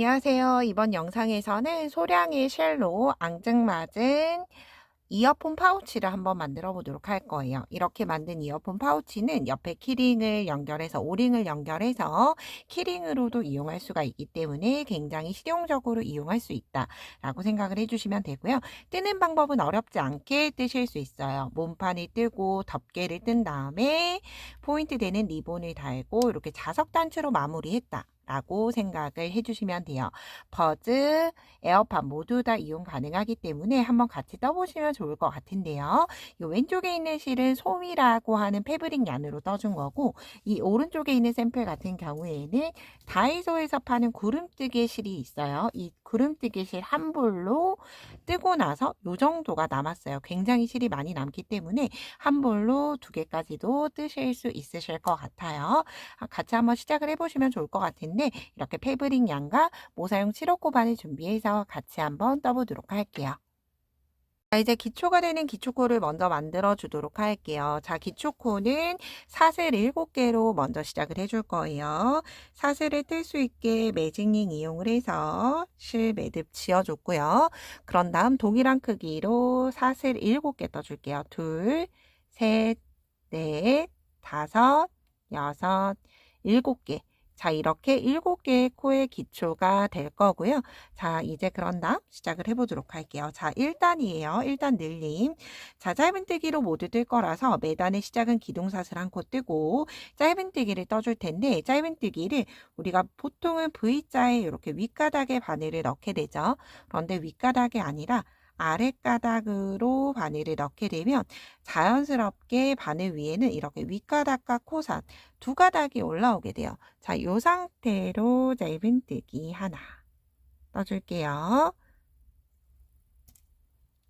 안녕하세요. 이번 영상에서는 소량의 쉘로 앙증맞은 이어폰 파우치를 한번 만들어 보도록 할 거예요. 이렇게 만든 이어폰 파우치는 옆에 키링을 연결해서 오링을 연결해서 키링으로도 이용할 수가 있기 때문에 굉장히 실용적으로 이용할 수 있다라고 생각을 해주시면 되고요. 뜨는 방법은 어렵지 않게 뜨실 수 있어요. 몸판을 뜨고 덮개를 뜬 다음에 포인트 되는 리본을 달고 이렇게 자석 단추로 마무리했다 라고 생각을 해주시면 돼요. 버즈, 에어팟 모두 다 이용 가능하기 때문에 한번 같이 떠보시면 좋을 것 같은데요. 이 왼쪽에 있는 실은 소미라고 하는 패브릭 얀으로 떠준 거고, 이 오른쪽에 있는 샘플 같은 경우에는 다이소에서 파는 구름뜨개 실이 있어요. 이 구름뜨개 실 한 볼로 뜨고 나서 이 정도가 남았어요. 굉장히 실이 많이 남기 때문에 한 볼로 2개까지도 뜨실 수 있으실 것 같아요. 같이 한번 시작을 해보시면 좋을 것 같은데, 이렇게 패브릭 양과 모사용 7호 코반을 준비해서 같이 한번 떠보도록 할게요. 자, 이제 기초가 되는 기초코를 먼저 만들어 주도록 할게요. 자, 기초코는 사슬 7개로 먼저 시작을 해줄 거예요. 사슬을 뜰 수 있게 매직링 이용을 해서 실 매듭 지어줬고요. 그런 다음 동일한 크기로 사슬 7개 떠줄게요. 둘, 셋, 넷, 다섯, 여섯, 7개. 자, 이렇게 7개의 코의 기초가 될 거고요. 자, 이제 그런 다음 시작을 해보도록 할게요. 자, 1단이에요. 1단 늘림. 자, 짧은뜨기로 모두 뜰 거라서 매단의 시작은 기둥사슬 한 코 뜨고 짧은뜨기를 떠줄 텐데, 짧은뜨기를 우리가 보통은 V자에 이렇게 윗가닥에 바늘을 넣게 되죠. 그런데 윗가닥이 아니라 아랫가닥으로 바늘을 넣게 되면 자연스럽게 바늘 위에는 이렇게 윗가닥과 코산 두 가닥이 올라오게 돼요. 자, 이 상태로 짧은뜨기 하나 떠줄게요.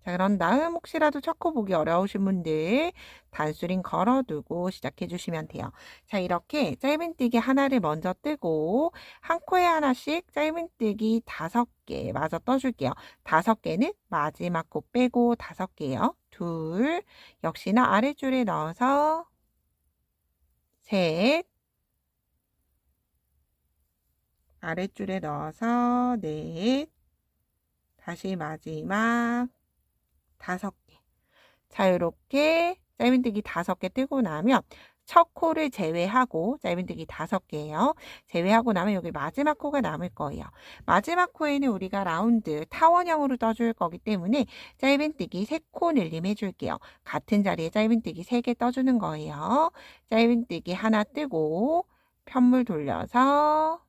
자, 그런 다음 혹시라도 첫 코 보기 어려우신 분들 단수링 걸어두고 시작해 주시면 돼요. 자, 이렇게 짧은뜨기 하나를 먼저 뜨고 한 코에 하나씩 짧은뜨기 5개 마저 떠줄게요. 5개는 마지막 코 빼고 5개요. 둘, 역시나 아랫줄에 넣어서 셋, 아랫줄에 넣어서 넷, 다시 마지막 5개. 자, 이렇게 짧은뜨기 5개 뜨고 나면 첫 코를 제외하고, 짧은뜨기 5개예요. 제외하고 나면 여기 마지막 코가 남을 거예요. 마지막 코에는 우리가 라운드 타원형으로 떠줄 거기 때문에 짧은뜨기 3코 늘림 해줄게요. 같은 자리에 짧은뜨기 3개 떠주는 거예요. 짧은뜨기 하나 뜨고 편물 돌려서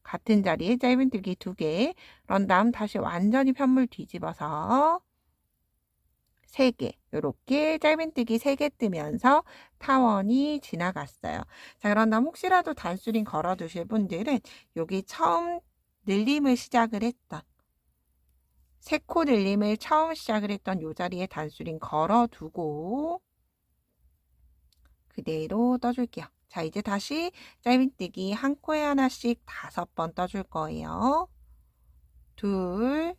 같은 자리에 짧은뜨기 2개, 그런 다음 다시 완전히 편물 뒤집어서 3개, 이렇게 짧은뜨기 3개 뜨면서 타원이 지나갔어요. 자, 그런 다음 혹시라도 단수링 걸어 두실 분들은 여기 처음 늘림을 시작을 했던 3코 늘림을 처음 시작을 했던 이 자리에 단수링 걸어 두고 그대로 떠줄게요. 자, 이제 다시 짧은뜨기 한 코에 하나씩 5번 떠줄 거예요. 둘,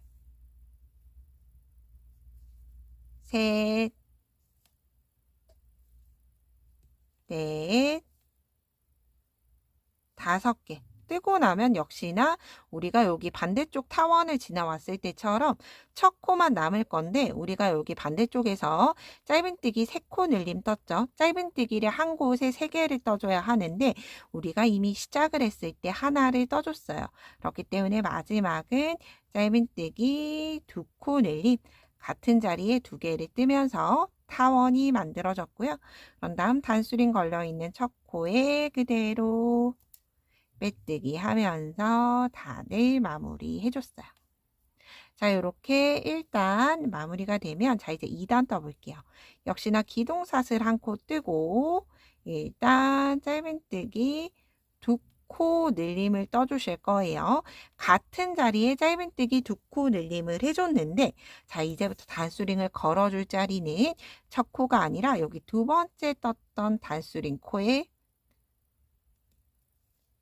셋, 넷, 5개. 뜨고 나면 역시나 우리가 여기 반대쪽 타원을 지나왔을 때처럼 첫 코만 남을 건데, 우리가 여기 반대쪽에서 짧은뜨기 3코 늘림 떴죠. 짧은뜨기를 한 곳에 3개를 떠줘야 하는데 우리가 이미 시작을 했을 때 하나를 떠줬어요. 그렇기 때문에 마지막은 짧은뜨기 2코 늘림, 같은 자리에 2개를 뜨면서 타원이 만들어졌고요. 그런 다음 단수링 걸려있는 첫 코에 그대로 빼뜨기 하면서 다들 마무리 해줬어요. 자, 이렇게 1단 마무리가 되면, 자, 이제 2단 떠볼게요. 역시나 기둥사슬 한 코 뜨고 일단 짧은뜨기 2코 늘림을 떠주실 거예요. 같은 자리에 짧은뜨기 2코 늘림을 해줬는데, 자, 이제부터 단수링을 걸어줄 자리는 첫 코가 아니라 여기 2번째 떴던 단수링 코에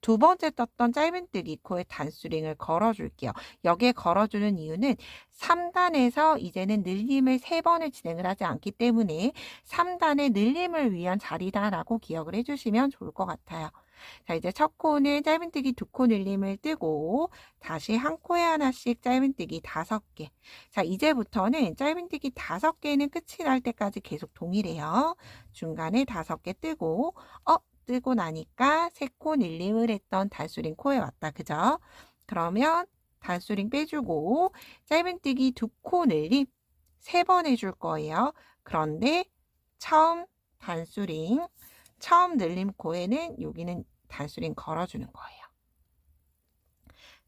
2번째 떴던 짧은뜨기 코에 단수링을 걸어줄게요. 여기에 걸어주는 이유는 3단에서 이제는 늘림을 3번을 진행을 하지 않기 때문에 3단의 늘림을 위한 자리다라고 기억을 해주시면 좋을 것 같아요. 자, 이제 첫 코는 짧은뜨기 2코 늘림을 뜨고 다시 한 코에 하나씩 짧은뜨기 5개. 자, 이제부터는 짧은뜨기 5개는 끝이 날 때까지 계속 동일해요. 중간에 5개 뜨고 뜨고 나니까 3코 늘림을 했던 단수링 코에 왔다. 그죠? 그러면 단수링 빼주고 짧은뜨기 2코 늘림 3번 해줄 거예요. 그런데 처음 단수링, 처음 늘림 코에는 여기는 단수링 걸어주는 거예요.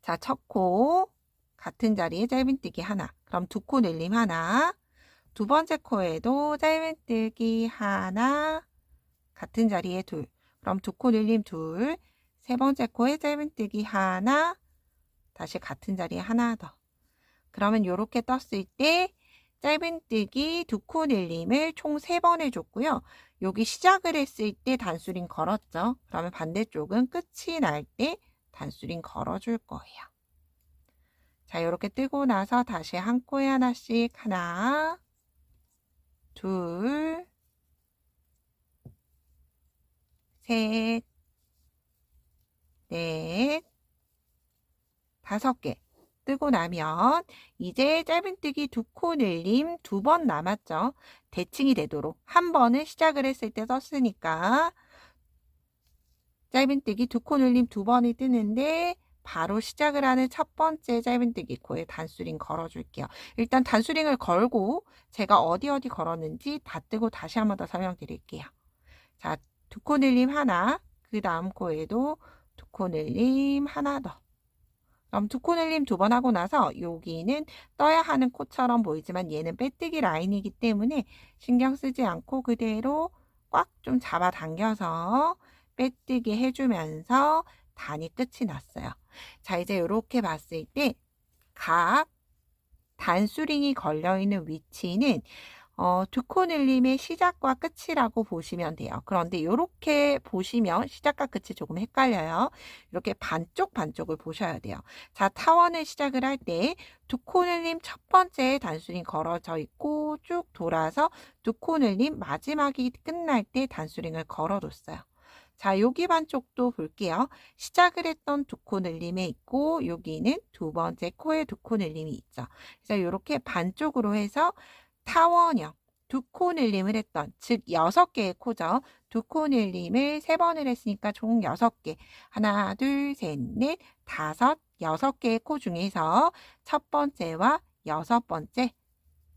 자, 첫 코 같은 자리에 짧은뜨기 하나. 그럼 2코 늘림 하나. 두 번째 코에도 짧은뜨기 하나. 같은 자리에 둘. 그럼 2코 늘림 둘. 세 번째 코에 짧은뜨기 하나. 다시 같은 자리에 하나 더. 그러면 이렇게 떴을 때 짧은뜨기 2코 늘림을 총 3번 해줬고요. 여기 시작을 했을 때 단수링 걸었죠. 그러면 반대쪽은 끝이 날 때 단수링 걸어줄 거예요. 자, 이렇게 뜨고 나서 다시 한 코에 하나씩 하나, 둘, 셋, 넷, 5개. 뜨고 나면 이제 짧은뜨기 2코 늘림 2번 남았죠. 대칭이 되도록 한 번은 시작을 했을 때 썼으니까 짧은뜨기 2코 늘림 2번이 뜨는데 바로 시작을 하는 첫 번째 짧은뜨기 코에 단수링 걸어줄게요. 일단 단수링을 걸고 제가 어디 걸었는지 다 뜨고 다시 한 번 더 설명드릴게요. 자, 2코 늘림 하나, 그 다음 코에도 2코 늘림 하나 더. 그럼 2코 늘림 2번 하고 나서 여기는 떠야 하는 코처럼 보이지만 얘는 빼뜨기 라인이기 때문에 신경 쓰지 않고 그대로 꽉 좀 잡아당겨서 빼뜨기 해주면서 단이 끝이 났어요. 자, 이제 이렇게 봤을 때 각 단수링이 걸려있는 위치는 2코 늘림의 시작과 끝이라고 보시면 돼요. 그런데 이렇게 보시면 시작과 끝이 조금 헷갈려요. 이렇게 반쪽을 보셔야 돼요. 자, 타원을 시작을 할 때 2코 늘림 첫 번째 단수링 걸어져 있고 쭉 돌아서 2코 늘림 마지막이 끝날 때 단수링을 걸어뒀어요. 자, 여기 반쪽도 볼게요. 시작을 했던 2코 늘림에 있고 여기는 두 번째 코에 2코 늘림이 있죠. 그래서 이렇게 반쪽으로 해서 타원형 2코 늘림을 했던, 즉 6개의 코죠. 2코 늘림을 3번을 했으니까 총 6개. 하나, 둘, 셋, 넷, 다섯, 6개의 코 중에서 첫 번째와 여섯 번째.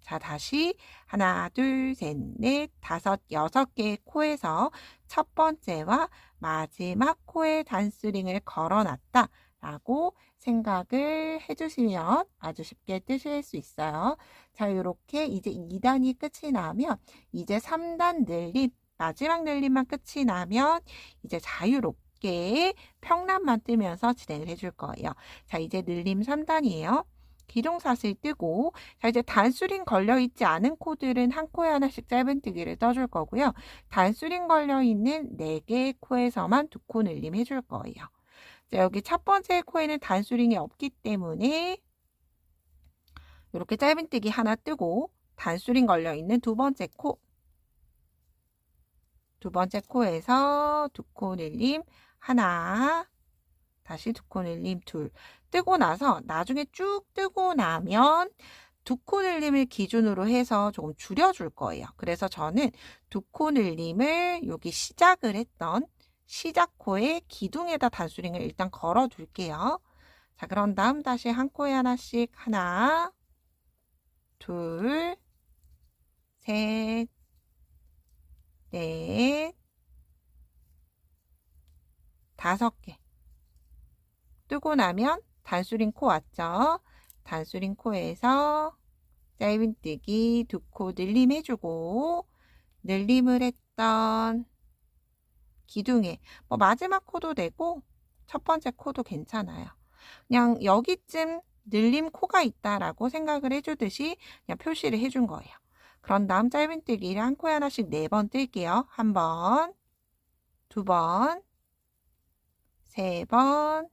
자, 다시 하나, 둘, 셋, 넷, 다섯, 6개의 코에서 첫 번째와 마지막 코에 단수링을 걸어놨다 라고 생각을 해주시면 아주 쉽게 뜨실 수 있어요. 자, 이렇게 이제 2단이 끝이 나면 이제 3단 늘림, 마지막 늘림만 끝이 나면 이제 자유롭게 평란만 뜨면서 진행을 해줄 거예요. 자, 이제 늘림 3단이에요. 기둥사슬 뜨고, 자, 이제 단수링 걸려있지 않은 코들은 한 코에 하나씩 짧은뜨기를 떠줄 거고요. 단수링 걸려있는 4개의 코에서만 2코 늘림 해줄 거예요. 자, 여기 첫 번째 코에는 단수링이 없기 때문에 이렇게 짧은뜨기 하나 뜨고 단수링 걸려있는 두 번째 코에서 2코 늘림 하나, 다시 2코 늘림 둘. 뜨고 나서 나중에 쭉 뜨고 나면 2코 늘림을 기준으로 해서 조금 줄여줄 거예요. 그래서 저는 2코 늘림을 여기 시작을 했던 시작코의 기둥에다 단수링을 일단 걸어 둘게요. 자, 그런 다음 다시 한 코에 하나씩 하나, 둘, 셋, 넷, 5개. 뜨고 나면 단수링 코 왔죠? 단수링 코에서 짧은뜨기 2코 늘림 해주고 늘림을 했던 기둥에 마지막 코도 되고 첫 번째 코도 괜찮아요. 그냥 여기쯤 늘림 코가 있다라고 생각을 해주듯이 그냥 표시를 해준 거예요. 그런 다음 짧은뜨기를 한 코에 하나씩 4번 뜰게요. 1번, 2번, 3번,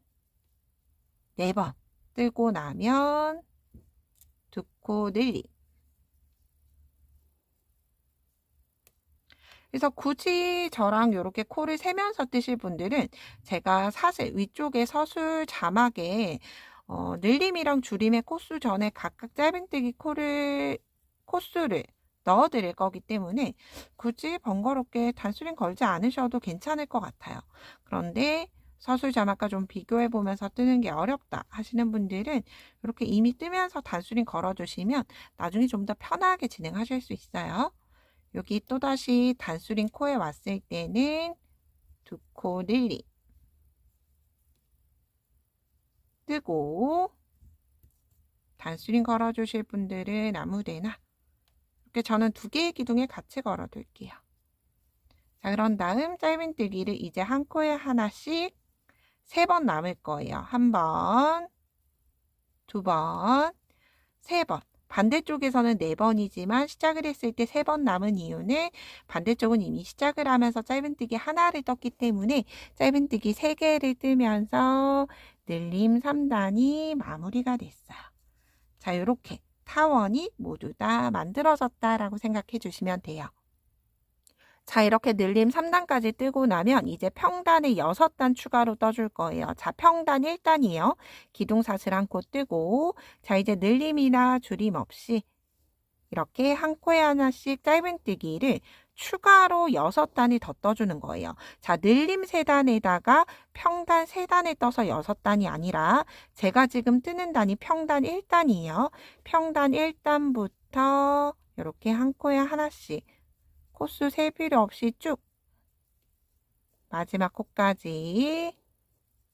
4번 뜨고 나면 2코 늘림. 그래서 굳이 저랑 이렇게 코를 세면서 뜨실 분들은 제가 사슬 위쪽에 서술 자막에 늘림이랑 줄임의 코수 전에 각각 짧은뜨기 코수를 넣어 드릴 거기 때문에 굳이 번거롭게 단수링 걸지 않으셔도 괜찮을 것 같아요. 그런데 서술 자막과 좀 비교해 보면서 뜨는 게 어렵다 하시는 분들은 이렇게 이미 뜨면서 단수링 걸어 주시면 나중에 좀 더 편하게 진행하실 수 있어요. 여기 또다시 단수링 코에 왔을 때는 두 코 늘림 뜨고, 단수링 걸어 주실 분들은 아무데나 이렇게 저는 두 개의 기둥에 같이 걸어 둘게요. 자, 그런 다음 짧은뜨기를 이제 한 코에 하나씩 3번 남을 거예요. 한 번, 두 번, 3번. 반대쪽에서는 4번이지만 시작을 했을 때 3번 남은 이유는 반대쪽은 이미 시작을 하면서 짧은뜨기 하나를 떴기 때문에 짧은뜨기 3개를 뜨면서 늘림 3단이 마무리가 됐어요. 자, 이렇게 타원이 모두 다 만들어졌다라고 생각해 주시면 돼요. 자, 이렇게 늘림 3단까지 뜨고 나면 이제 평단을 6단 추가로 떠줄 거예요. 자, 평단 1단이에요. 기둥사슬 한 코 뜨고, 자, 이제 늘림이나 줄임 없이 이렇게 한 코에 하나씩 짧은뜨기를 추가로 6단이 더 떠주는 거예요. 자, 늘림 3단에다가 평단 3단을 떠서 6단이 아니라 제가 지금 뜨는 단이 평단 1단이에요. 평단 1단부터 이렇게 한 코에 하나씩 코수 셀 필요 없이 쭉 마지막 코까지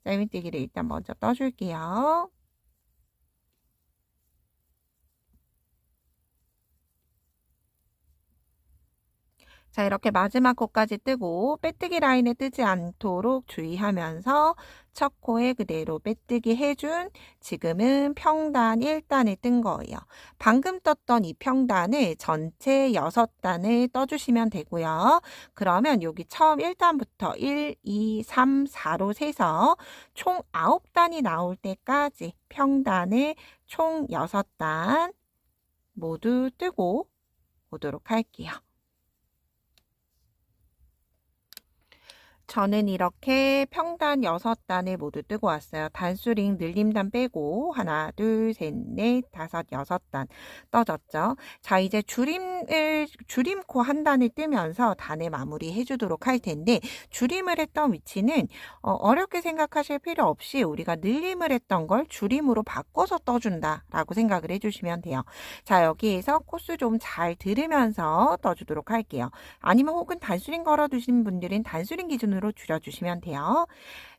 짧은뜨기를 일단 먼저 떠줄게요. 자, 이렇게 마지막 코까지 뜨고 빼뜨기 라인에 뜨지 않도록 주의하면서 첫 코에 그대로 빼뜨기 해준 지금은 평단 1단을 뜬 거예요. 방금 떴던 이 평단을 전체 6단을 떠주시면 되고요. 그러면 여기 처음 1단부터 1, 2, 3, 4로 세서 총 9단이 나올 때까지 평단을 총 6단 모두 뜨고 오도록 할게요. 저는 이렇게 평단 6단을 모두 뜨고 왔어요. 단수링 늘림단 빼고 하나, 둘, 셋, 넷, 다섯, 6단 떠졌죠. 자, 이제 줄임코 한 단을 뜨면서 단을 마무리 해주도록 할 텐데 줄임을 했던 위치는 어렵게 생각하실 필요 없이 우리가 늘림을 했던 걸 줄임으로 바꿔서 떠준다라고 생각을 해주시면 돼요. 자, 여기에서 코스 좀 잘 들으면서 떠주도록 할게요. 아니면 혹은 단수링 걸어두신 분들은 단수링 기준으로 줄여주시면 돼요.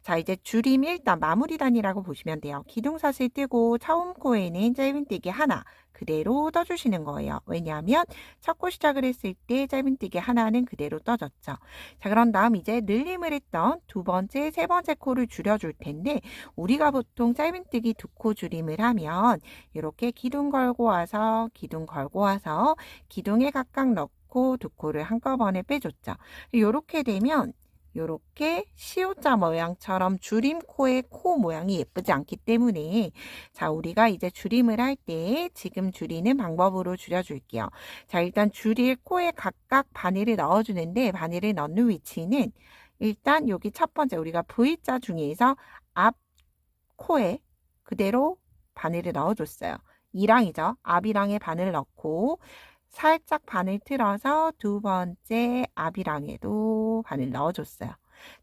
자, 이제 줄임 1단 마무리단이라고 보시면 돼요. 기둥사슬 뜨고 처음 코에는 짧은뜨기 하나 그대로 떠주시는 거예요. 왜냐하면 첫 코 시작을 했을 때 짧은뜨기 하나는 그대로 떠졌죠. 자, 그런 다음 이제 늘림을 했던 두 번째, 세 번째 코를 줄여줄 텐데 우리가 보통 짧은뜨기 두 코 줄임을 하면 이렇게 기둥 걸고 와서 기둥 걸고 와서 기둥에 각각 넣고 두 코를 한꺼번에 빼줬죠. 이렇게 되면 요렇게 시옷자 모양처럼 줄임코의 코 모양이 예쁘지 않기 때문에 자, 우리가 이제 줄임을 할 때 지금 줄이는 방법으로 줄여줄게요. 자, 일단 줄일 코에 각각 바늘을 넣어주는데 바늘을 넣는 위치는 일단 여기 첫 번째 우리가 V자 중에서 앞 코에 그대로 바늘을 넣어줬어요. 이랑이죠. 앞이랑에 바늘 넣고 살짝 바늘 틀어서 두 번째 앞이랑에도 바늘 넣어줬어요.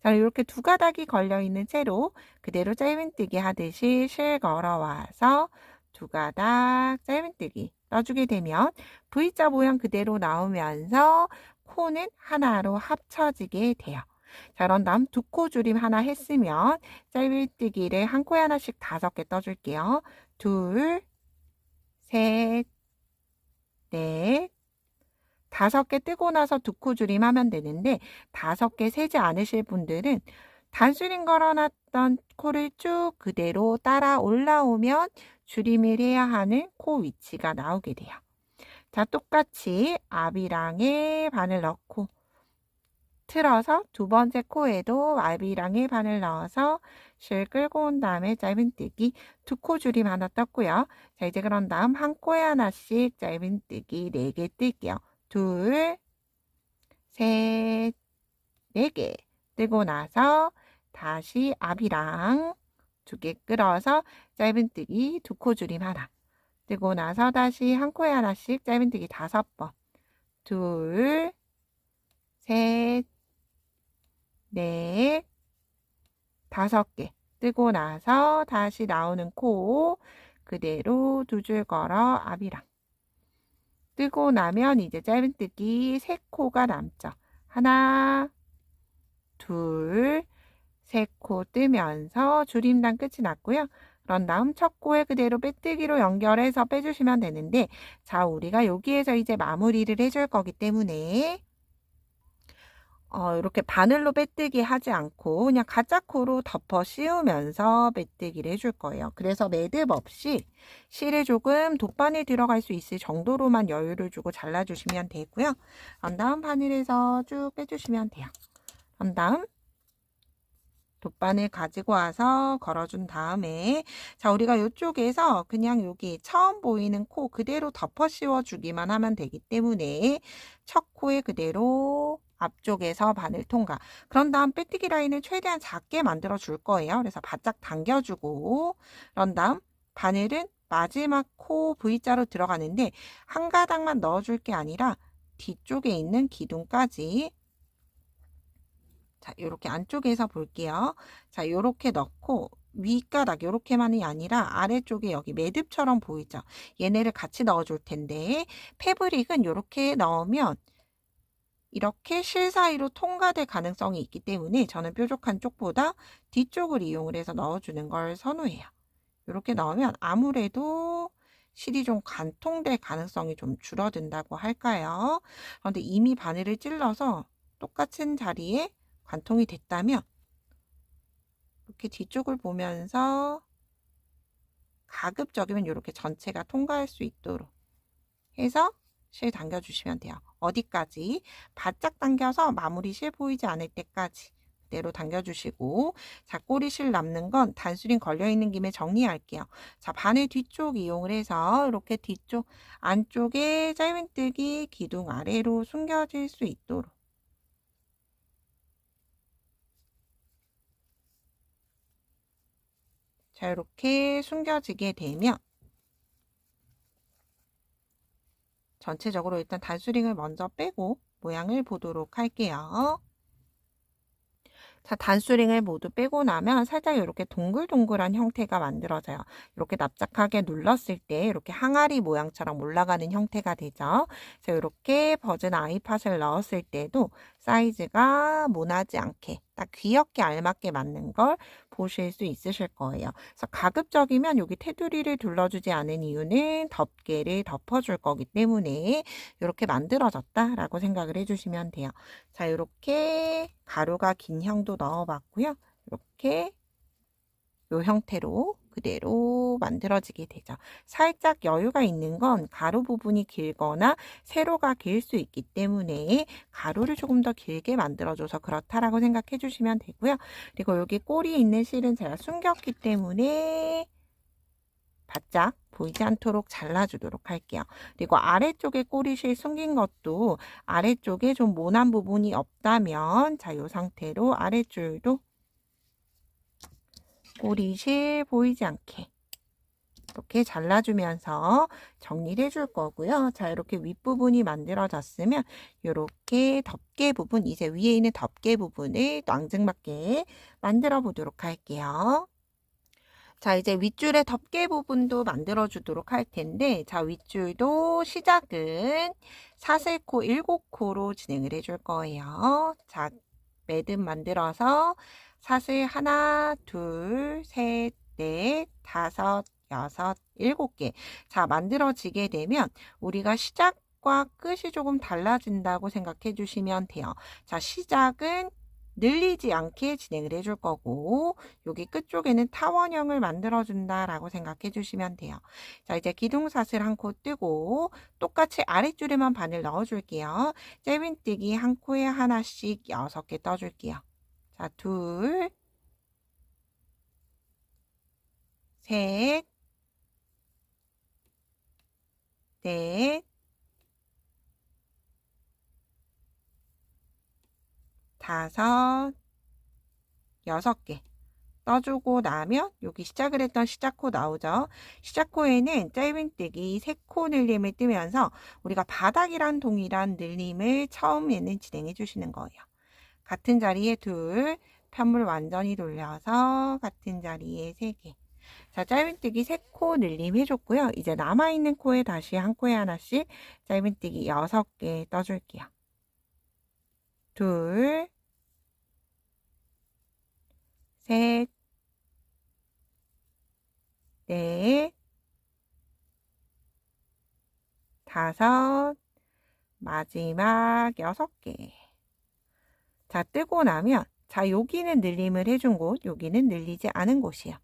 자, 이렇게 두 가닥이 걸려있는 채로 그대로 짧은뜨기 하듯이 실 걸어와서 두 가닥 짧은뜨기 떠주게 되면 V자 모양 그대로 나오면서 코는 하나로 합쳐지게 돼요. 자, 그런 다음 두 코 줄임 하나 했으면 짧은뜨기를 한 코에 하나씩 5개 떠줄게요. 둘, 셋, 넷, 5개 뜨고 나서 두 코 줄임 하면 되는데 5개 세지 않으실 분들은 단수링 걸어놨던 코를 쭉 그대로 따라 올라오면 줄임을 해야 하는 코 위치가 나오게 돼요. 자, 똑같이 앞이랑에 바늘 넣고 틀어서 두 번째 코에도 앞이랑에 바늘 넣어서 실 끌고 온 다음에 짧은뜨기 두 코 줄임 하나 떴고요. 자, 이제 그런 다음 한 코에 하나씩 짧은뜨기 4개 뜰게요. 둘, 셋, 4개 뜨고 나서 다시 앞이랑 2개 끌어서 짧은뜨기 2코 줄임 하나 뜨고 나서 다시 한 코에 하나씩 짧은뜨기 5번 둘, 셋, 넷, 5개 뜨고 나서 다시 나오는 코 그대로 2줄 걸어 앞이랑 뜨고 나면 이제 짧은뜨기 3코가 남죠. 하나, 둘, 3코 뜨면서 줄임단 끝이 났고요. 그런 다음 첫 코에 그대로 빼뜨기로 연결해서 빼주시면 되는데, 자, 우리가 여기에서 이제 마무리를 해줄 거기 때문에 이렇게 바늘로 빼뜨기 하지 않고 그냥 가짜코로 덮어 씌우면서 빼뜨기를 해줄 거예요. 그래서 매듭 없이 실에 조금 돗바늘 들어갈 수 있을 정도로만 여유를 주고 잘라주시면 되고요. 그런 다음 바늘에서 쭉 빼주시면 돼요. 그런 다음 돗바늘 가지고 와서 걸어준 다음에 자, 우리가 이쪽에서 그냥 여기 처음 보이는 코 그대로 덮어 씌워 주기만 하면 되기 때문에 첫 코에 그대로 앞쪽에서 바늘 통과. 그런 다음 빼뜨기 라인을 최대한 작게 만들어 줄 거예요. 그래서 바짝 당겨주고 그런 다음 바늘은 마지막 코 V자로 들어가는데 한 가닥만 넣어줄 게 아니라 뒤쪽에 있는 기둥까지 자, 요렇게 안쪽에서 볼게요. 자, 요렇게 넣고 윗가닥 요렇게만이 아니라 아래쪽에 여기 매듭처럼 보이죠? 얘네를 같이 넣어 줄 텐데 패브릭은 요렇게 넣으면 이렇게 실 사이로 통과될 가능성이 있기 때문에 저는 뾰족한 쪽보다 뒤쪽을 이용을 해서 넣어주는 걸 선호해요. 이렇게 넣으면 아무래도 실이 좀 관통될 가능성이 좀 줄어든다고 할까요? 그런데 이미 바늘을 찔러서 똑같은 자리에 관통이 됐다면 이렇게 뒤쪽을 보면서 가급적이면 이렇게 전체가 통과할 수 있도록 해서 실 당겨주시면 돼요. 어디까지? 바짝 당겨서 마무리 실 보이지 않을 때까지 그대로 당겨주시고 자, 꼬리 실 남는 건 단수링 걸려있는 김에 정리할게요. 자, 바늘 뒤쪽 이용을 해서 이렇게 뒤쪽 안쪽에 짧은뜨기 기둥 아래로 숨겨질 수 있도록 자, 이렇게 숨겨지게 되면 전체적으로 일단 단수링을 먼저 빼고 모양을 보도록 할게요. 자, 단수링을 모두 빼고 나면 살짝 이렇게 동글동글한 형태가 만들어져요. 이렇게 납작하게 눌렀을 때 이렇게 항아리 모양처럼 올라가는 형태가 되죠. 그래서 이렇게 버전 아이팟을 넣었을 때도 사이즈가 모나지 않게 딱 귀엽게 알맞게 맞는 걸 보실 수 있으실 거예요. 그래서 가급적이면 여기 테두리를 둘러주지 않은 이유는 덮개를 덮어줄 거기 때문에 이렇게 만들어졌다라고 생각을 해주시면 돼요. 자, 이렇게 가루가 긴 형도 넣어봤고요. 이렇게 이 형태로 그대로 만들어지게 되죠. 살짝 여유가 있는 건 가루 부분이 길거나 세로가 길 수 있기 때문에 가루를 조금 더 길게 만들어줘서 그렇다라고 생각해 주시면 되고요. 그리고 여기 꼬리에 있는 실은 제가 숨겼기 때문에 바짝 보이지 않도록 잘라주도록 할게요. 그리고 아래쪽에 꼬리실 숨긴 것도 아래쪽에 좀 모난 부분이 없다면 자, 이 상태로 아래줄도 꼬리실 보이지 않게 이렇게 잘라주면서 정리를 해줄 거고요. 자, 이렇게 윗부분이 만들어졌으면 이렇게 덮개 부분, 이제 위에 있는 덮개 부분을 또 앙증맞게 만들어 보도록 할게요. 자, 이제 윗줄의 덮개 부분도 만들어 주도록 할 텐데, 자, 윗줄도 시작은 사슬코 7코로 진행을 해줄 거예요. 자, 매듭 만들어서 사슬 하나, 둘, 셋, 넷, 다섯, 여섯, 7개. 자, 만들어지게 되면 우리가 시작과 끝이 조금 달라진다고 생각해 주시면 돼요. 자, 시작은 늘리지 않게 진행을 해줄 거고 여기 끝쪽에는 타원형을 만들어 준다라고 생각해 주시면 돼요. 자, 이제 기둥사슬 한 코 뜨고 똑같이 아랫줄에만 바늘 넣어 줄게요. 짧은뜨기 한 코에 하나씩 6개 떠 줄게요. 자, 둘, 셋, 넷, 5, 6개 떠주고 나면 여기 시작을 했던 시작코 나오죠. 시작코에는 짧은뜨기 3코 늘림을 뜨면서 우리가 바닥이랑 동일한 늘림을 처음에는 진행해 주시는 거예요. 같은 자리에 둘, 편물 완전히 돌려서 같은 자리에 3개. 자, 짧은뜨기 3코 늘림 해줬고요. 이제 남아있는 코에 다시 한 코에 하나씩 짧은뜨기 6개 떠줄게요. 둘, 셋, 넷, 5, 마지막 6개. 자, 뜨고 나면 자, 여기는 늘림을 해준 곳, 여기는 늘리지 않은 곳이에요.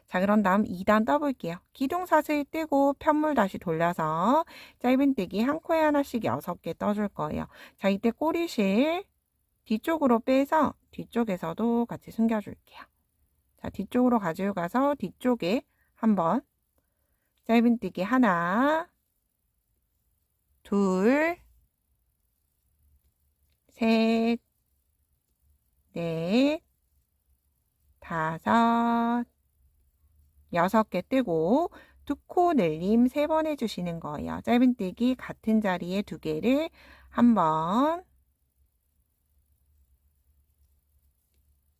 자, 그런 다음 2단 떠볼게요. 기둥사슬 뜨고 편물 다시 돌려서 짧은뜨기 한 코에 하나씩 6개 떠줄 거예요. 자, 이때 꼬리실 뒤쪽으로 빼서 뒤쪽에서도 같이 숨겨줄게요. 자, 뒤쪽으로 가지고 가서 뒤쪽에 한번 짧은뜨기 하나, 둘, 셋, 넷, 5, 6개 뜨고 2코 늘림 3번 해주시는 거예요. 짧은뜨기 같은 자리에 2개를 한 번,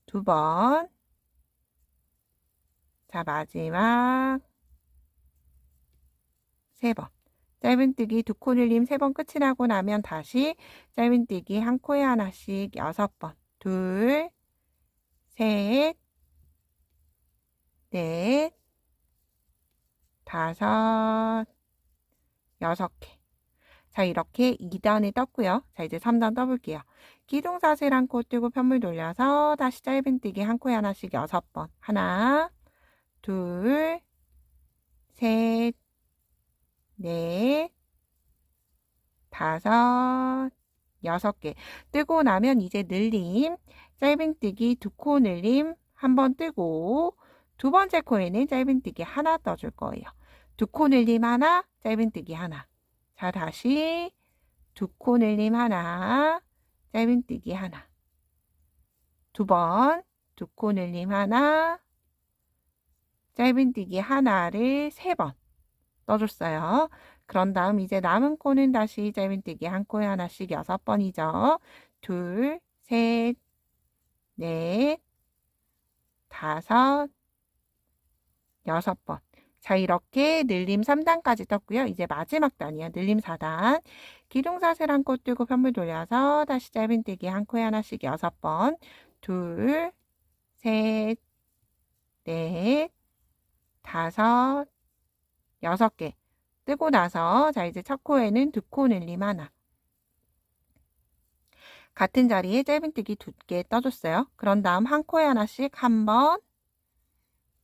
2번, 자, 마지막 3번. 짧은뜨기 2코 늘림 3번 끝이 나고 나면 다시 짧은뜨기 한 코에 하나씩 6번. 둘, 셋, 넷, 5, 6개. 자, 이렇게 2단을 떴고요. 자, 이제 3단 떠볼게요. 기둥사슬 한 코 뜨고 편물 돌려서 다시 짧은뜨기 한 코에 하나씩 6번. 하나, 둘, 셋, 넷, 5, 6개. 뜨고 나면 이제 늘림, 짧은뜨기 2코 늘림 한 번 뜨고 두 번째 코에는 짧은뜨기 하나 떠줄 거예요. 2코 늘림 하나, 짧은뜨기 하나. 자, 다시 2코 늘림 하나, 짧은뜨기 하나. 2번, 2코 늘림 하나, 짧은뜨기 하나를 3번 떠줬어요. 그런 다음 이제 남은 코는 다시 짧은뜨기 한 코에 하나씩 6번이죠. 둘, 셋, 넷, 5, 6번. 자, 이렇게 늘림 3단까지 떴고요. 이제 마지막 단이야. 늘림 4단. 기둥사슬 한 코 뜨고 편물 돌려서 다시 짧은뜨기 한 코에 하나씩 6번. 둘, 셋, 넷, 5, 6개. 뜨고 나서 자, 이제 첫 코에는 2코 늘림 하나. 같은 자리에 짧은뜨기 2개 떠줬어요. 그런 다음 한 코에 하나씩 한 번,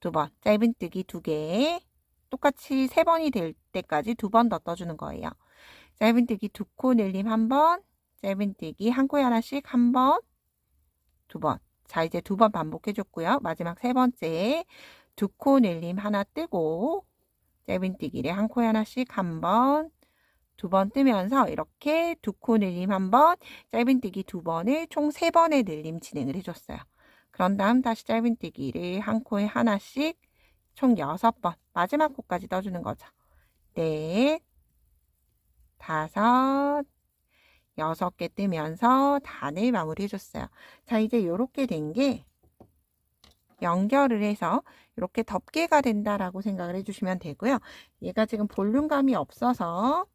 2번. 짧은뜨기 2개. 똑같이 3번이 될 때까지 2번 더 떠주는 거예요. 짧은뜨기 2코 늘림 한 번, 짧은뜨기 한 코에 하나씩 한 번, 2번. 자, 이제 2번 반복해줬고요. 마지막 3번째 2코 늘림 하나 뜨고 짧은뜨기를 한 코에 하나씩 한 번, 2번 뜨면서 이렇게 2코 늘림 한 번, 짧은뜨기 2번을 총 3번의 늘림 진행을 해줬어요. 그런 다음 다시 짧은뜨기를 한 코에 하나씩 총 6번, 마지막 코까지 떠주는 거죠. 넷, 5, 6개 뜨면서 단을 마무리 해줬어요. 자, 이제 이렇게 된 게 연결을 해서 이렇게 덮개가 된다라고 생각을 해주시면 되고요. 얘가 지금 볼륨감이 없어서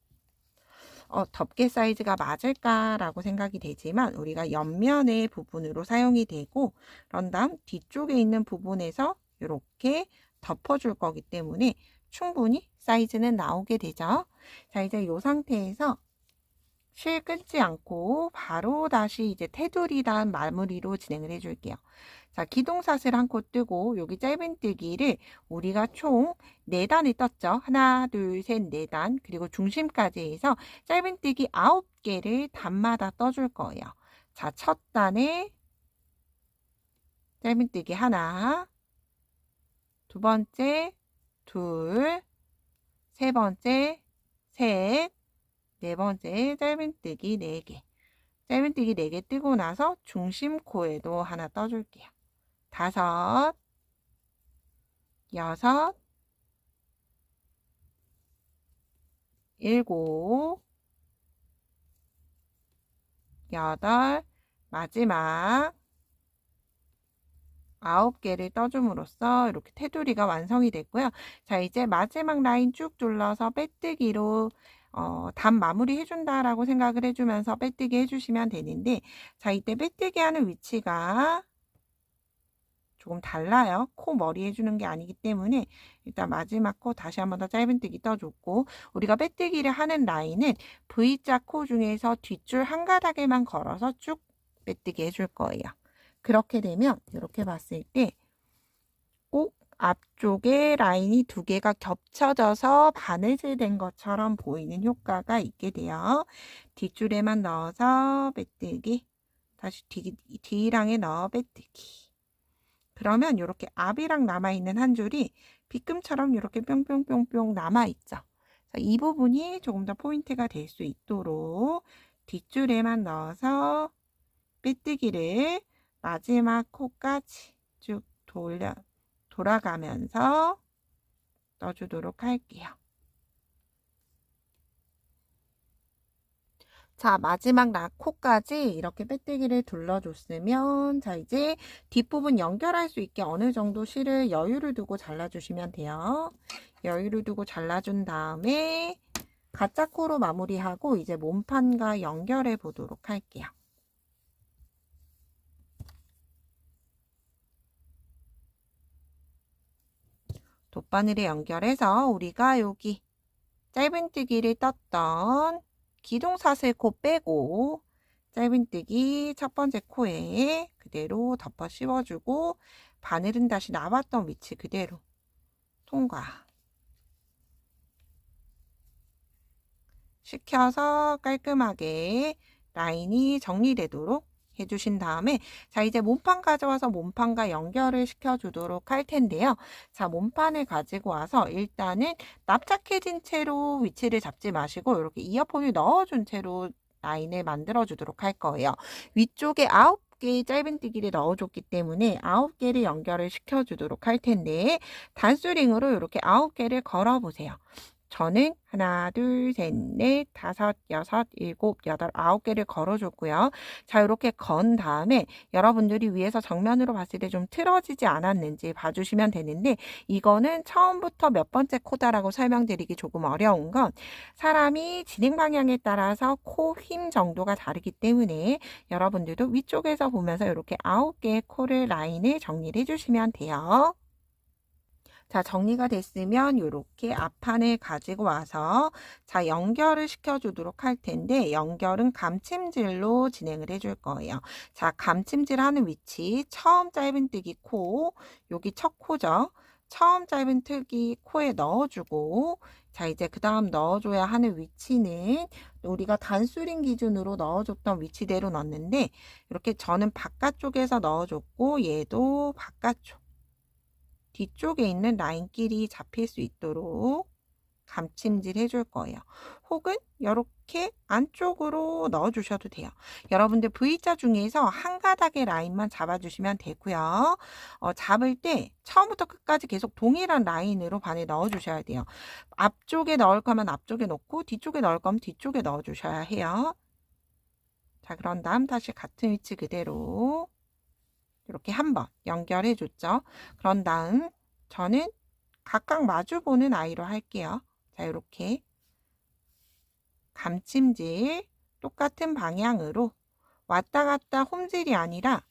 덮개 사이즈가 맞을까라고 생각이 되지만 우리가 옆면의 부분으로 사용이 되고 그런 다음 뒤쪽에 있는 부분에서 이렇게 덮어줄 거기 때문에 충분히 사이즈는 나오게 되죠. 자, 이제 이 상태에서 실 끊지 않고 바로 다시 이제 테두리단 마무리로 진행을 해줄게요. 자, 기둥사슬 한 코 뜨고 여기 짧은뜨기를 우리가 총 4단을 떴죠. 하나, 둘, 셋, 4단. 그리고 중심까지 해서 짧은뜨기 9개를 단마다 떠줄 거예요. 자, 첫 단에 짧은뜨기 하나, 두 번째, 둘, 세 번째, 셋, 네 번째 짧은뜨기 4개. 짧은뜨기 4개 뜨고 나서 중심 코에도 하나 떠줄게요. 5, 6, 7, 8, 마지막 9개를 떠줌으로써 이렇게 테두리가 완성이 됐고요. 자, 이제 마지막 라인 쭉 둘러서 빼뜨기로 단 마무리 해준다라고 생각을 해주면서 빼뜨기 해주시면 되는데, 자, 이때 빼뜨기 하는 위치가 조금 달라요. 코 머리 해주는 게 아니기 때문에 일단 마지막 코 다시 한번 더 짧은뜨기 떠줬고, 우리가 빼뜨기를 하는 라인은 V자 코 중에서 뒷줄 한 가닥에만 걸어서 쭉 빼뜨기 해줄 거예요. 그렇게 되면 이렇게 봤을 때 꼭 앞쪽에 라인이 2개가 겹쳐져서 바느질 된 것처럼 보이는 효과가 있게 돼요. 뒷줄에만 넣어서 빼뜨기, 다시 뒤랑에 넣어 빼뜨기. 그러면 이렇게 앞이랑 남아있는 한 줄이 빗금처럼 이렇게 뿅뿅뿅뿅 남아있죠. 이 부분이 조금 더 포인트가 될 수 있도록 뒷줄에만 넣어서 빼뜨기를 마지막 코까지 쭉 돌아가면서 넣어주도록 할게요. 자, 마지막 코까지 이렇게 빼뜨기를 둘러줬으면, 자, 이제 뒷부분 연결할 수 있게 어느 정도 실을 여유를 두고 잘라주시면 돼요. 여유를 두고 잘라준 다음에 가짜 코로 마무리하고 이제 몸판과 연결해 보도록 할게요. 돗바늘에 연결해서 우리가 여기 짧은뜨기를 떴던 기둥사슬코 빼고 짧은뜨기 첫 번째 코에 그대로 덮어 씌워주고 바늘은 다시 나왔던 위치 그대로 통과 시켜서 깔끔하게 라인이 정리되도록 해주신 다음에, 자, 이제 몸판 가져와서 몸판과 연결을 시켜주도록 할 텐데요. 자, 몸판을 가지고 와서 일단은 납작해진 채로 위치를 잡지 마시고 이렇게 이어폰을 넣어준 채로 라인을 만들어주도록 할 거예요. 위쪽에 9개의 짧은뜨기를 넣어줬기 때문에 9개를 연결을 시켜주도록 할 텐데, 단수링으로 이렇게 9개를 걸어보세요. 저는 하나, 둘, 셋, 넷, 다섯, 여섯, 일곱, 여덟, 9개를 걸어줬고요. 자, 이렇게 건 다음에 여러분들이 위에서 정면으로 봤을 때 좀 틀어지지 않았는지 봐주시면 되는데, 이거는 처음부터 몇 번째 코다라고 설명드리기 조금 어려운 건 사람이 진행 방향에 따라서 코 힘 정도가 다르기 때문에 여러분들도 위쪽에서 보면서 이렇게 9개의 코를 라인을 정리를 해주시면 돼요. 자, 정리가 됐으면 이렇게 앞판을 가지고 와서 자, 연결을 시켜주도록 할 텐데, 연결은 감침질로 진행을 해줄 거예요. 자, 감침질 하는 위치, 처음 짧은뜨기 코, 여기 첫 코죠. 처음 짧은뜨기 코에 넣어주고, 자, 이제 그 다음 넣어줘야 하는 위치는 우리가 단수링 기준으로 넣어줬던 위치대로 넣었는데, 이렇게 저는 바깥쪽에서 넣어줬고, 얘도 바깥쪽. 뒤쪽에 있는 라인끼리 잡힐 수 있도록 감침질 해줄 거예요. 혹은 이렇게 안쪽으로 넣어주셔도 돼요. 여러분들 V자 중에서 한 가닥의 라인만 잡아주시면 되고요. 잡을 때 처음부터 끝까지 계속 동일한 라인으로 바늘 넣어주셔야 돼요. 앞쪽에 넣을 거면 앞쪽에 넣고 뒤쪽에 넣을 거면 뒤쪽에 넣어주셔야 해요. 자, 그런 다음 다시 같은 위치 그대로 이렇게 한번 연결해 줬죠. 그런 다음 저는 각각 마주 보는 아이로 할게요. 자, 이렇게 감침질 똑같은 방향으로 왔다 갔다 홈질이 아니라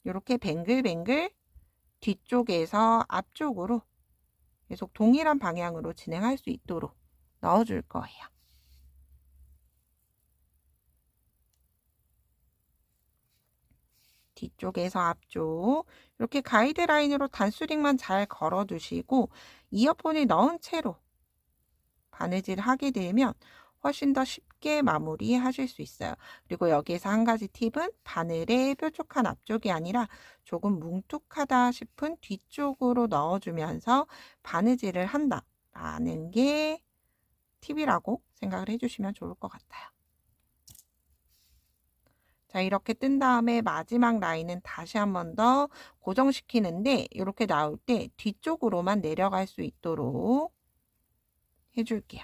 이렇게 뱅글뱅글 뒤쪽에서 앞쪽으로 계속 동일한 방향으로 진행할 수 있도록 넣어줄 거예요. 뒤쪽에서 앞쪽 이렇게 가이드라인으로 단수링만 잘 걸어 두시고 이어폰을 넣은 채로 바느질 하게 되면 훨씬 더 쉽게 마무리 하실 수 있어요. 그리고 여기에서 한 가지 팁은 바늘의 뾰족한 앞쪽이 아니라 조금 뭉툭하다 싶은 뒤쪽으로 넣어주면서 바느질을 한다라는 게 팁이라고 생각을 해주시면 좋을 것 같아요. 자, 이렇게 뜬 다음에 마지막 라인은 다시 한 번 더 고정시키는데 이렇게 나올 때 뒤쪽으로만 내려갈 수 있도록 해줄게요.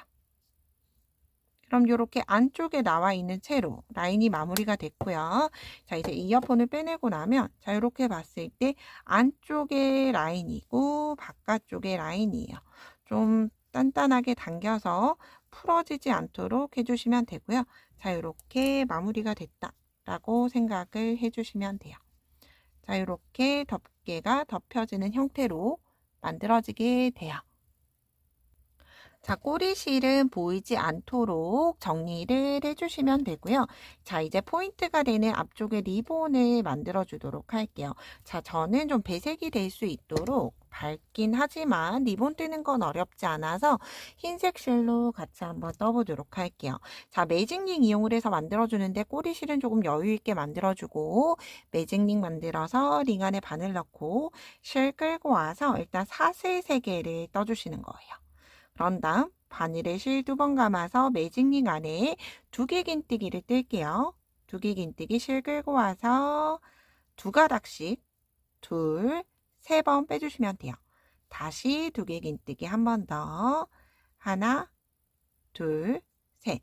그럼 이렇게 안쪽에 나와 있는 채로 라인이 마무리가 됐고요. 자, 이제 이어폰을 빼내고 나면 자, 이렇게 봤을 때 안쪽에 라인이고 바깥쪽에 라인이에요. 좀 단단하게 당겨서 풀어지지 않도록 해주시면 되고요. 자, 이렇게 마무리가 됐다라고 생각을 해주시면 돼요. 자, 이렇게 덮개가 덮여지는 형태로 만들어지게 돼요. 자, 꼬리실은 보이지 않도록 정리를 해주시면 되고요. 자, 이제 포인트가 되는 앞쪽에 리본을 만들어 주도록 할게요. 자, 저는 좀 배색이 될 수 있도록 밝긴 하지만 리본 뜨는 건 어렵지 않아서 흰색 실로 같이 한번 떠보도록 할게요. 자, 매직링 이용을 해서 만들어주는데 꼬리실은 조금 여유 있게 만들어주고 매직링 만들어서 링 안에 바늘 넣고 실 끌고 와서 일단 사슬 3개를 떠주시는 거예요. 그런 다음 바늘에 실 2번 감아서 매직링 안에 2개 긴뜨기를 뜰게요. 2개 긴뜨기 실 끌고 와서 2가닥씩 2, 3번 빼주시면 돼요. 다시 2개 긴뜨기 한 번 더. 하나, 둘, 셋.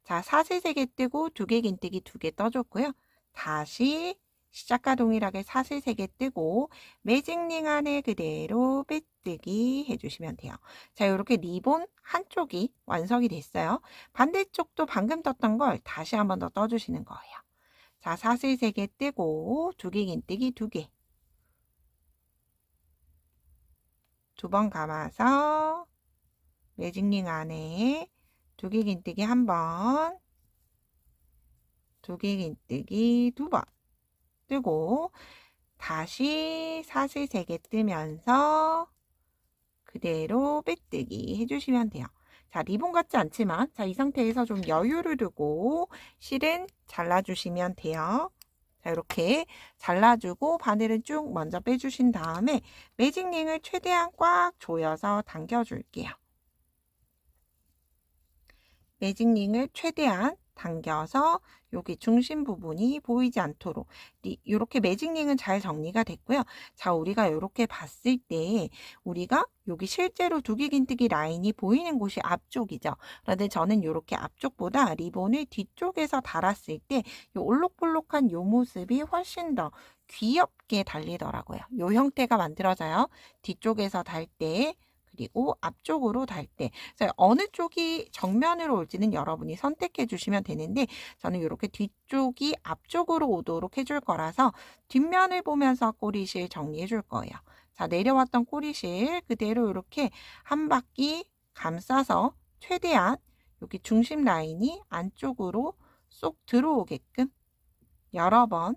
자, 사슬 3개 뜨고 2개 긴뜨기 2개 떠줬고요. 다시 시작과 동일하게 사슬 3개 뜨고 매직링 안에 그대로 빼뜨기 해주시면 돼요. 자, 이렇게 리본 한쪽이 완성이 됐어요. 반대쪽도 방금 떴던 걸 다시 한 번 더 떠주시는 거예요. 자, 사슬 3개 뜨고 2개 긴뜨기 2개. 2번 감아서 매직링 안에 2개 긴뜨기 1번, 2개 긴뜨기 2번 뜨고 다시 사슬 3개 뜨면서 그대로 빼뜨기 해주시면 돼요. 자, 리본 같지 않지만 자, 이 상태에서 좀 여유를 두고 실은 잘라주시면 돼요. 자, 이렇게 잘라주고 바늘은 쭉 먼저 빼주신 다음에 매직링을 최대한 꽉 조여서 당겨줄게요. 매직링을 최대한 당겨서 여기 중심 부분이 보이지 않도록 이렇게 매직링은 잘 정리가 됐고요. 자, 우리가 이렇게 봤을 때 우리가 여기 실제로 2개 긴뜨기 라인이 보이는 곳이 앞쪽이죠. 그런데 저는 이렇게 앞쪽보다 리본을 뒤쪽에서 달았을 때 이 올록볼록한 이 모습이 훨씬 더 귀엽게 달리더라고요. 이 형태가 만들어져요. 뒤쪽에서 달 때 그리고 앞쪽으로 달 때 어느 쪽이 정면으로 올지는 여러분이 선택해 주시면 되는데 저는 이렇게 뒤쪽이 앞쪽으로 오도록 해줄 거라서 뒷면을 보면서 꼬리실 정리해 줄 거예요. 자, 내려왔던 꼬리실 그대로 이렇게 한 바퀴 감싸서 최대한 여기 중심 라인이 안쪽으로 쏙 들어오게끔 여러 번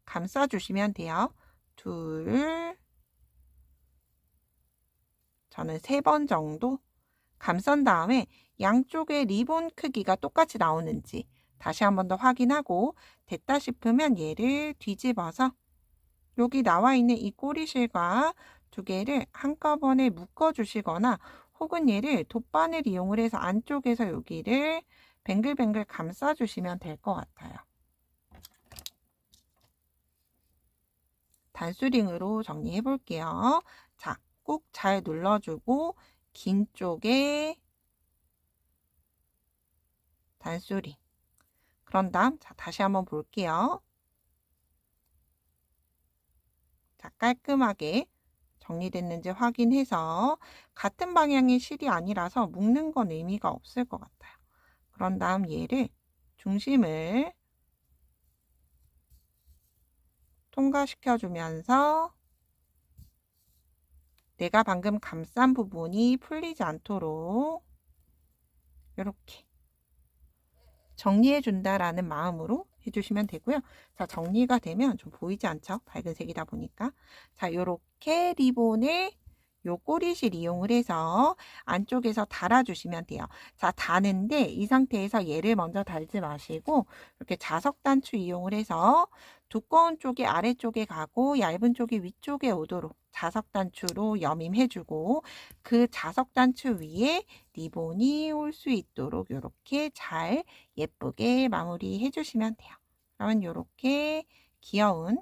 감싸 주시면 돼요. 저는 3번 정도 감싼 다음에 양쪽의 리본 크기가 똑같이 나오는지 다시 한 번 더 확인하고 됐다 싶으면 얘를 뒤집어서 여기 나와 있는 이 꼬리실과 2개를 한꺼번에 묶어 주시거나 혹은 얘를 돗바늘 이용을 해서 안쪽에서 여기를 뱅글뱅글 감싸 주시면 될 것 같아요. 단수링으로 정리해 볼게요. 자, 꾹 잘 눌러주고 긴 쪽에 단수링. 그런 다음 자, 다시 한번 볼게요. 자, 깔끔하게 정리됐는지 확인해서 같은 방향의 실이 아니라서 묶는 건 의미가 없을 것 같아요. 그런 다음 얘를 중심을 통과시켜 주면서 내가 방금 감싼 부분이 풀리지 않도록 이렇게 정리해 준다라는 마음으로 해주시면 되고요. 자, 정리가 되면 좀 보이지 않죠? 밝은 색이다 보니까. 자, 이렇게 리본을 요 꼬리실 이용을 해서 안쪽에서 달아주시면 돼요. 자, 다는데 이 상태에서 얘를 먼저 달지 마시고 이렇게 자석 단추 이용을 해서 두꺼운 쪽이 아래쪽에 가고 얇은 쪽이 위쪽에 오도록 자석 단추로 여밈해주고 그 자석 단추 위에 리본이 올 수 있도록 이렇게 잘 예쁘게 마무리해 주시면 돼요. 그러면 요렇게 귀여운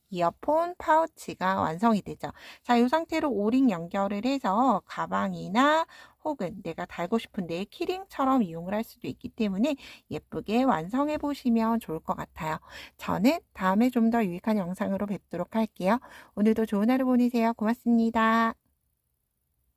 이어폰 파우치가 완성이 되죠. 자, 이 상태로 오링 연결을 해서 가방이나 혹은 내가 달고 싶은 내 키링처럼 이용을 할 수도 있기 때문에 예쁘게 완성해 보시면 좋을 것 같아요. 저는 다음에 좀 더 유익한 영상으로 뵙도록 할게요. 오늘도 좋은 하루 보내세요. 고맙습니다.